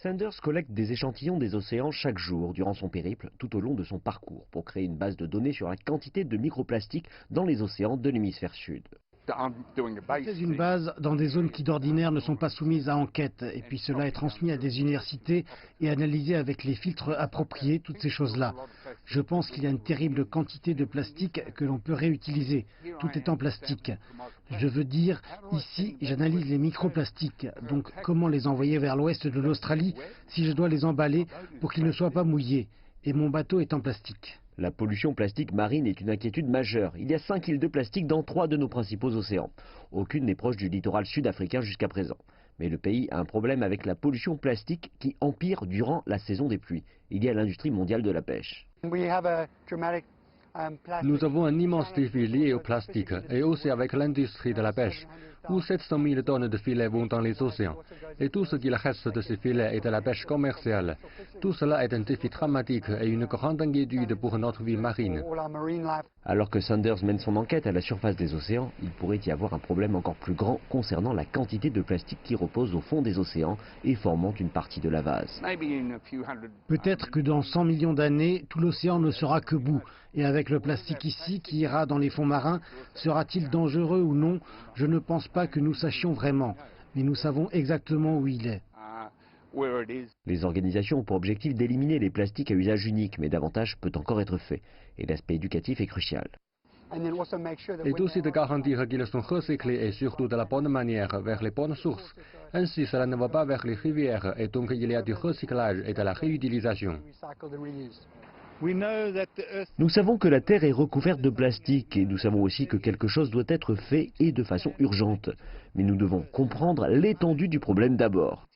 Sanders collecte des échantillons des océans chaque jour durant son périple, tout au long de son parcours, pour créer une base de données sur la quantité de microplastiques dans les océans de l'hémisphère sud. C'est une base dans des zones qui d'ordinaire ne sont pas soumises à enquête, et puis cela est transmis à des universités et analysé avec les filtres appropriés, toutes ces choses-là. Je pense qu'il y a une terrible quantité de plastique que l'on peut réutiliser, tout est en plastique. Je veux dire, ici, j'analyse les microplastiques, donc comment les envoyer vers l'ouest de l'Australie si je dois les emballer pour qu'ils ne soient pas mouillés, et mon bateau est en plastique. La pollution plastique marine est une inquiétude majeure. Il y a 5 îles de plastique dans 3 de nos principaux océans. Aucune n'est proche du littoral sud-africain jusqu'à présent. Mais le pays a un problème avec la pollution plastique qui empire durant la saison des pluies. Il y a l'industrie mondiale de la pêche. Nous avons un immense défi lié au plastique et aussi avec l'industrie de la pêche, où 700 000 tonnes de filets vont dans les océans. Et tout ce qu'il reste de ces filets est de la pêche commerciale. Tout cela est un défi dramatique et une grande inquiétude pour notre vie marine. Alors que Sanders mène son enquête à la surface des océans, il pourrait y avoir un problème encore plus grand concernant la quantité de plastique qui repose au fond des océans et formant une partie de la vase. Peut-être que dans 100 millions d'années, tout l'océan ne sera que boue. Et avec le plastique ici qui ira dans les fonds marins, sera-t-il dangereux ou non? Je ne pense pas que nous sachions vraiment, mais nous savons exactement où il est. Les organisations ont pour objectif d'éliminer les plastiques à usage unique, mais davantage peut encore être fait. Et l'aspect éducatif est crucial. Et aussi de garantir qu'ils sont recyclés et surtout de la bonne manière vers les bonnes sources. Ainsi, cela ne va pas vers les rivières et donc il y a du recyclage et de la réutilisation. Nous savons que la Terre est recouverte de plastique et nous savons aussi que quelque chose doit être fait et de façon urgente. Mais nous devons comprendre l'étendue du problème d'abord.